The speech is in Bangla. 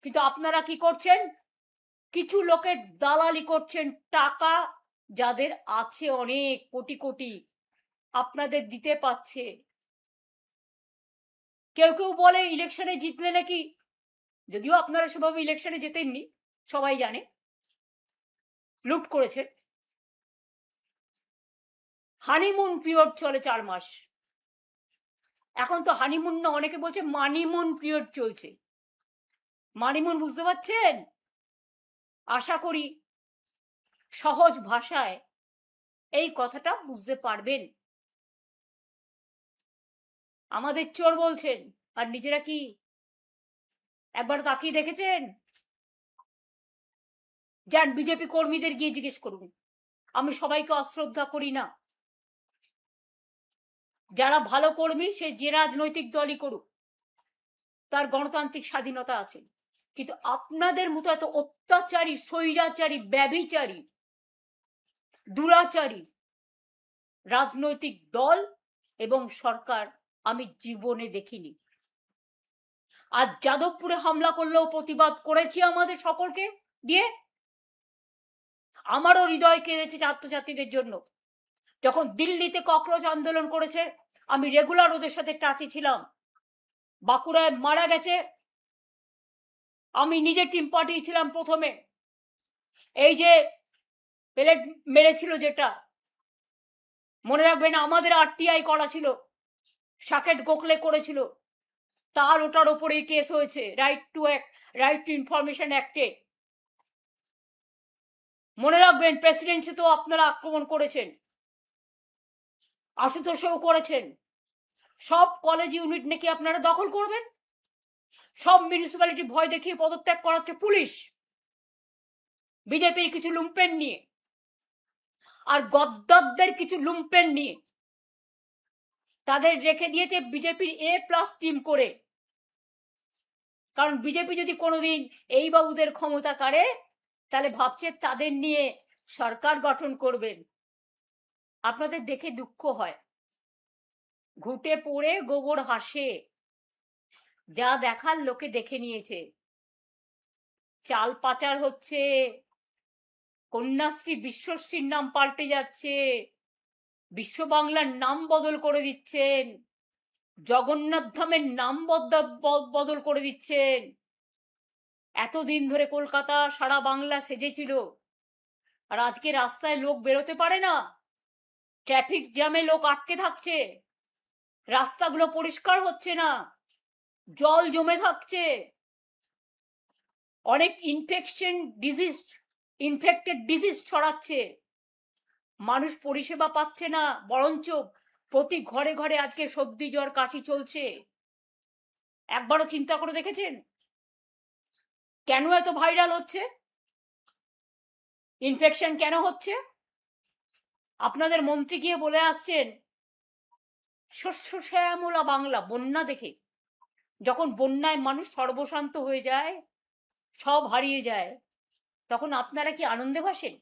কিন্তু আপনারা কি করছেন? কিছু লোকের দালালি করছেন, টাকা যাদের আছে অনেক কোটি কোটি আপনাদের দিতে পাচ্ছে। কেউ কেউ বলে ইলেকশনে জিতলে নাকি, যদিও আপনারা সেভাবে ইলেকশনে জেতেননি, সবাই জানে, লুট করেছে। হানিমুন পিরিয়ড চলে 4 মাস। এখন তো হানিমুন না, অনেকে বলছে মানিমুন পিরিয়ড চলছে। মানিমুন বুঝতে পারছেন? আশা করি সহজ ভাষায় এই কথাটা বুঝতে পারবেন। আমাদের চোর বলছেন, আর নিজেরা কি একবার তাকিয়ে দেখেছেন? যান বিজেপি কর্মীদের গিয়ে জিজ্ঞেস করুন। আমি সবাইকে অশ্রদ্ধা করি না, যারা ভালো কর্মী সে যে রাজনৈতিক দলই করুক, তার গণতান্ত্রিক স্বাধীনতা আছে। কিন্তু আপনাদের মতো এত অত্যাচারী, স্বৈরাচারী, ব্যভিচারী, দুরাচারী রাজনৈতিক দল এবং সরকার আমি জীবনে দেখিনি। আজ যাদবপুরে হামলা করলেও প্রতিবাদ করেছি আমাদের সকলকে দিয়ে। আমারও হৃদয় কেঁদেছে ছাত্রছাত্রীদের জন্য। যখন দিল্লিতে ককরোচ আন্দোলন করেছে আমি রেগুলার ওদের সাথে টাচে ছিলাম। বাঁকুড়ায় মারা গেছে, আমি নিজে টিম পাঠিয়েছিলাম প্রথমে। এই যে পেলেট মেরেছিল যেটা, মনে রাখবেন আমাদের আরটিআই করা ছিল, সাকেট গোখলে করেছিল, তার ওটার ওপরেই কেস হয়েছে রাইট টু ইনফরমেশন অ্যাক্টে। মনে রাখবেন প্রেসিডেন্সি তো আপনারা আক্রমণ করেছেন, আশুতোষেও করেছেন। সব কলেজ ইউনিট নাকি আপনারা দখল করবেন, সব মিউনিসিপ্যালিটি ভয় দেখিয়ে পদত্যাগ করাচ্ছে পুলিশ বিজেপির কিছু লুম্পেন নিয়ে, আর গদ্দারদের কিছু লুম্পেন নিয়ে তাদের রেখে দিয়েছে বিজেপির A+ টিম করে। কারণ বিজেপি যদি কোনোদিন এই বাবুদের ক্ষমতা কাড়ে তাহলে ভাবছে তাদের নিয়ে সরকার গঠন করবেন। আপনাদের দেখে দুঃখ হয়, ঘুটে পড়ে গোবর হাসে। যা দেখার লোকে দেখে নিয়েছে। চাল পাচার হচ্ছে, কন্যাশ্রী বিশ্বশ্রীর নাম পাল্টে যাচ্ছে, বিশ্ব বাংলার নাম বদল করে দিচ্ছেন, জগন্নাথ ধামের নাম বদল করে দিচ্ছেন। এতদিন ধরে কলকাতা সারা বাংলা সেজেছিল, আর আজকে রাস্তায় লোক বেরোতে পারে না, ট্রাফিক জ্যামে লোক আটকে থাকছে, রাস্তাগুলো পরিষ্কার হচ্ছে না, জল জমে থাকছে, অনেক ইনফেক্টেড ডিজিজ ছড়াচ্ছে, মানুষ পরিষেবা পাচ্ছে না, বরঞ্চ প্রতি ঘরে ঘরে আজকে সর্দি জ্বর কাশি চলছে। একবারও চিন্তা করে দেখেছেন কেন এত ভাইরাল হচ্ছে, ইনফেকশন কেন হচ্ছে? আপনাদের মন্ত্রী গিয়ে বলে আসছেন শস্য শ্যামলা বাংলা। বন্যা দেখে, যখন বন্যায় মানুষ সর্বশান্ত হয়ে যায়, সব হারিয়ে যায়, তখন আপনারা কি আনন্দে ভাসেন?